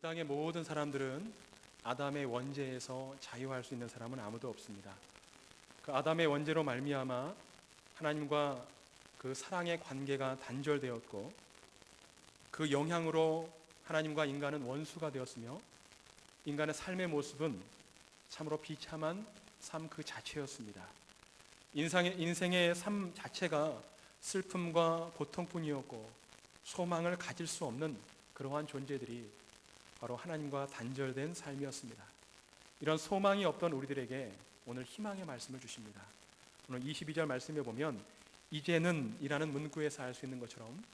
땅의 모든 사람들은 아담의 원죄에서 자유할 수 있는 사람은 아무도 없습니다. 그 아담의 원죄로 말미암아 하나님과 그 사랑의 관계가 단절되었고, 그 영향으로 하나님과 인간은 원수가 되었으며, 인간의 삶의 모습은 참으로 비참한 삶 그 자체였습니다. 인생의 삶 자체가 슬픔과 고통뿐이었고 소망을 가질 수 없는 그러한 존재들이 바로 하나님과 단절된 삶이었습니다. 이런 소망이 없던 우리들에게 오늘 희망의 말씀을 주십니다. 오늘 22절 말씀에 보면 이제는 이라는 문구에서 알 수 있는 것처럼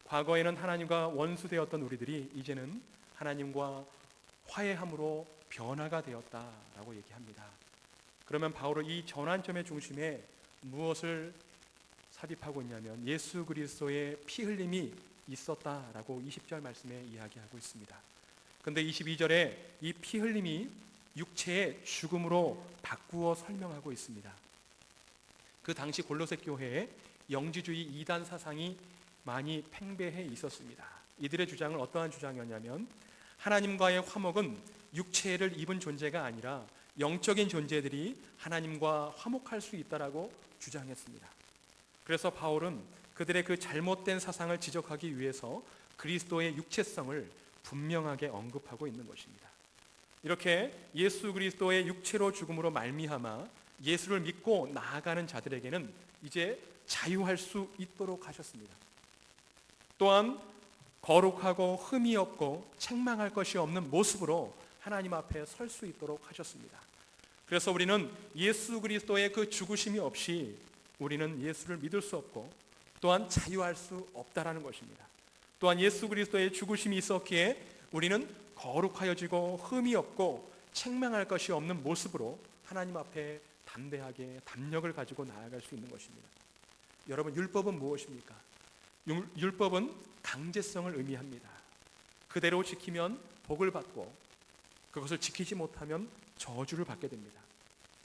과거에는 하나님과 원수되었던 우리들이 이제는 하나님과 화해함으로 변화가 되었다라고 얘기합니다. 그러면 바울은 이 전환점의 중심에 무엇을 삽입하고 있냐면 예수 그리스도의 피 흘림이 있었다라고 20절 말씀에 이야기하고 있습니다. 그런데 22절에 이 피 흘림이 육체의 죽음으로 바꾸어 설명하고 있습니다. 그 당시 골로새 교회에 영지주의 이단 사상이 많이 팽배해 있었습니다. 이들의 주장은 어떠한 주장이었냐면 하나님과의 화목은 육체를 입은 존재가 아니라 영적인 존재들이 하나님과 화목할 수 있다라고 주장했습니다. 그래서 바울은 그들의 그 잘못된 사상을 지적하기 위해서 그리스도의 육체성을 분명하게 언급하고 있는 것입니다. 이렇게 예수 그리스도의 육체로 죽음으로 말미암아 예수를 믿고 나아가는 자들에게는 이제 자유할 수 있도록 하셨습니다. 또한 거룩하고 흠이 없고 책망할 것이 없는 모습으로 하나님 앞에 설 수 있도록 하셨습니다. 그래서 우리는 예수 그리스도의 그 죽으심이 없이 우리는 예수를 믿을 수 없고 또한 자유할 수 없다라는 것입니다. 또한 예수 그리스도의 죽으심이 있었기에 우리는 거룩하여지고 흠이 없고 책망할 것이 없는 모습으로 하나님 앞에 담대하게 담력을 가지고 나아갈 수 있는 것입니다. 여러분, 율법은 무엇입니까? 율법은 강제성을 의미합니다. 그대로 지키면 복을 받고 그것을 지키지 못하면 저주를 받게 됩니다.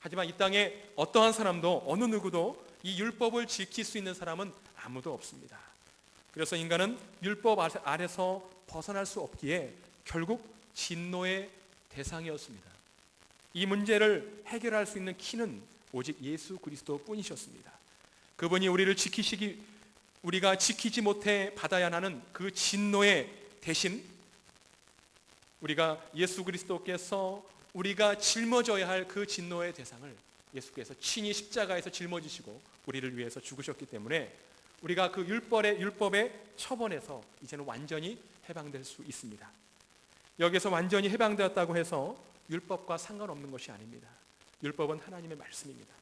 하지만 이 땅에 어떠한 사람도 어느 누구도 이 율법을 지킬 수 있는 사람은 아무도 없습니다. 그래서 인간은 율법 아래서 벗어날 수 없기에 결국 진노의 대상이었습니다. 이 문제를 해결할 수 있는 키는 오직 예수 그리스도 뿐이셨습니다. 그분이 우리가 지키지 못해 받아야 하는 그 진노의 대신 우리가 예수 그리스도께서 우리가 짊어져야 할 그 진노의 대상을 예수께서 친히 십자가에서 짊어지시고 우리를 위해서 죽으셨기 때문에 우리가 그 율법의 처벌에서 이제는 완전히 해방될 수 있습니다. 여기서 완전히 해방되었다고 해서 율법과 상관없는 것이 아닙니다. 율법은 하나님의 말씀입니다.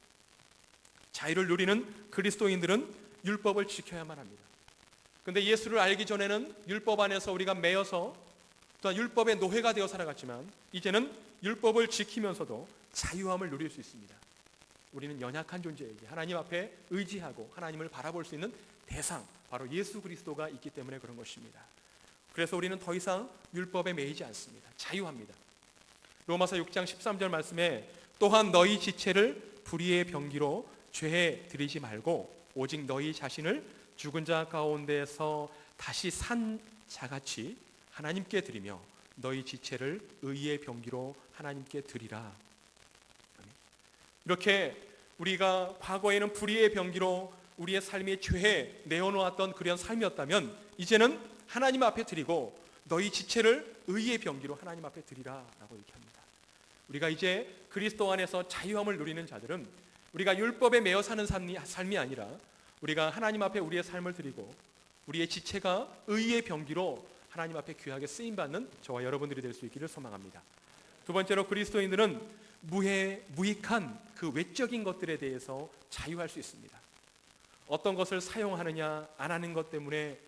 자유를 누리는 그리스도인들은 율법을 지켜야만 합니다. 그런데 예수를 알기 전에는 율법 안에서 우리가 매여서 또한 율법의 노예가 되어 살아갔지만 이제는 율법을 지키면서도 자유함을 누릴 수 있습니다. 우리는 연약한 존재에게 하나님 앞에 의지하고 하나님을 바라볼 수 있는 대상, 바로 예수 그리스도가 있기 때문에 그런 것입니다. 그래서 우리는 더 이상 율법에 매이지 않습니다. 자유합니다. 로마서 6장 13절 말씀에 또한 너희 지체를 불의의 병기로 죄에 들이지 말고 오직 너희 자신을 죽은 자 가운데서 다시 산 자같이 하나님께 드리며 너희 지체를 의의 병기로 하나님께 드리라. 이렇게 우리가 과거에는 불의의 병기로 우리의 삶이 죄에 내어놓았던 그런 삶이었다면 이제는 하나님 앞에 드리고 너희 지체를 의의 병기로 하나님 앞에 드리라라고 얘기합니다. 우리가 이제 그리스도 안에서 자유함을 누리는 자들은 우리가 율법에 매여 사는 삶이 아니라 우리가 하나님 앞에 우리의 삶을 드리고 우리의 지체가 의의 병기로 하나님 앞에 귀하게 쓰임받는 저와 여러분들이 될 수 있기를 소망합니다. 두 번째로 그리스도인들은 무익한 그 외적인 것들에 대해서 자유할 수 있습니다. 어떤 것을 사용하느냐 안 하는 것 때문에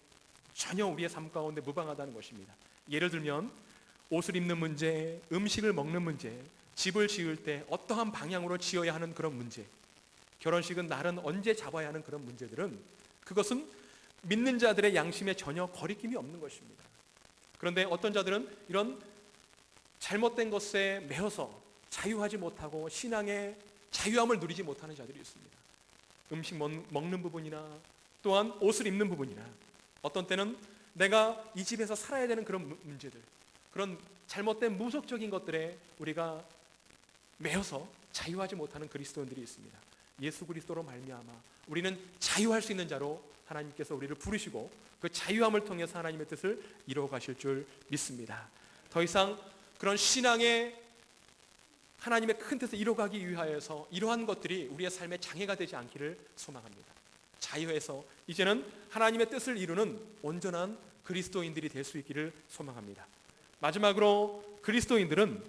전혀 우리의 삶 가운데 무방하다는 것입니다. 예를 들면 옷을 입는 문제, 음식을 먹는 문제, 집을 지을 때 어떠한 방향으로 지어야 하는 그런 문제, 결혼식은 날은 언제 잡아야 하는 그런 문제들은 그것은 믿는 자들의 양심에 전혀 거리낌이 없는 것입니다. 그런데 어떤 자들은 이런 잘못된 것에 매여서 자유하지 못하고 신앙의 자유함을 누리지 못하는 자들이 있습니다. 음식 먹는 부분이나 또한 옷을 입는 부분이나 어떤 때는 내가 이 집에서 살아야 되는 그런 문제들, 그런 잘못된 무속적인 것들에 우리가 매여서 자유하지 못하는 그리스도인들이 있습니다. 예수 그리스도로 말미암아 우리는 자유할 수 있는 자로 하나님께서 우리를 부르시고 그 자유함을 통해서 하나님의 뜻을 이루어 가실 줄 믿습니다. 더 이상 그런 신앙의 하나님의 큰 뜻을 이루어가기 위하여서 이러한 것들이 우리의 삶의 장애가 되지 않기를 소망합니다. 자유해서 이제는 하나님의 뜻을 이루는 온전한 그리스도인들이 될 수 있기를 소망합니다. 마지막으로 그리스도인들은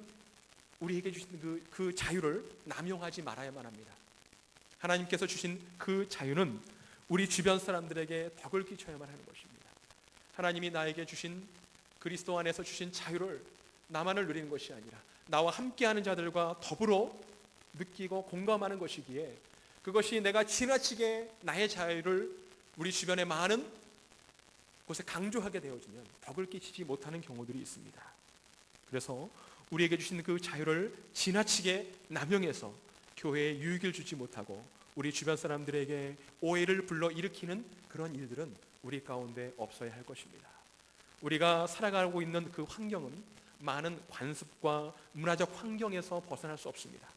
우리에게 주신 그 자유를 남용하지 말아야만 합니다. 하나님께서 주신 그 자유는 우리 주변 사람들에게 덕을 끼쳐야만 하는 것입니다. 하나님이 나에게 주신 그리스도 안에서 주신 자유를 나만을 누리는 것이 아니라 나와 함께하는 자들과 더불어 느끼고 공감하는 것이기에 그것이 내가 지나치게 나의 자유를 우리 주변의 많은 곳에 강조하게 되어지면 덕을 끼치지 못하는 경우들이 있습니다. 그래서 우리에게 주신 그 자유를 지나치게 남용해서 교회에 유익을 주지 못하고 우리 주변 사람들에게 오해를 불러일으키는 그런 일들은 우리 가운데 없어야 할 것입니다. 우리가 살아가고 있는 그 환경은 많은 관습과 문화적 환경에서 벗어날 수 없습니다.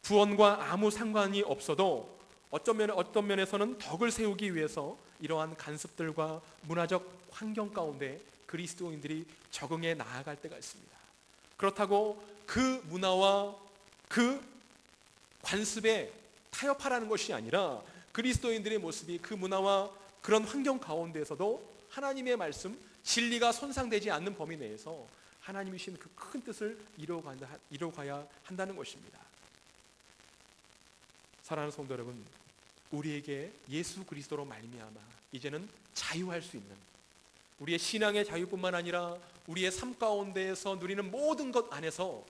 구원과 아무 상관이 없어도 어떤 면에서는 덕을 세우기 위해서 이러한 간섭들과 문화적 환경 가운데 그리스도인들이 적응해 나아갈 때가 있습니다. 그렇다고 그 문화와 그 관습에 타협하라는 것이 아니라 그리스도인들의 모습이 그 문화와 그런 환경 가운데에서도 하나님의 말씀, 진리가 손상되지 않는 범위 내에서 하나님이 주신 그 큰 뜻을 이루어가야 한다는 것입니다. 사랑하는 성도 여러분, 우리에게 예수 그리스도로 말미암아 이제는 자유할 수 있는 우리의 신앙의 자유뿐만 아니라 우리의 삶 가운데에서 누리는 모든 것 안에서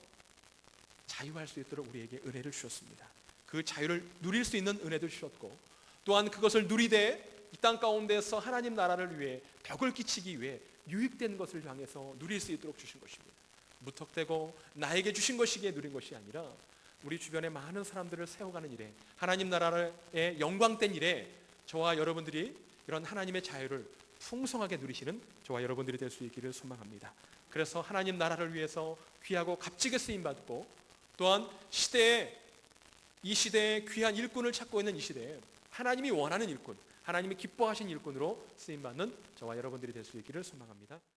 자유할 수 있도록 우리에게 은혜를 주셨습니다. 그 자유를 누릴 수 있는 은혜도 주셨고 또한 그것을 누리되 이 땅 가운데서 하나님 나라를 위해 덕을 끼치기 위해 유익된 것을 향해서 누릴 수 있도록 주신 것입니다. 무턱대고 나에게 주신 것이기에 누린 것이 아니라 우리 주변에 많은 사람들을 세워가는 일에 하나님 나라의 영광된 일에 저와 여러분들이 이런 하나님의 자유를 풍성하게 누리시는 저와 여러분들이 될 수 있기를 소망합니다. 그래서 하나님 나라를 위해서 귀하고 값지게 쓰임받고 또한 이 시대에 귀한 일꾼을 찾고 있는 이 시대에 하나님이 원하는 일꾼, 하나님이 기뻐하신 일꾼으로 쓰임받는 저와 여러분들이 될 수 있기를 소망합니다.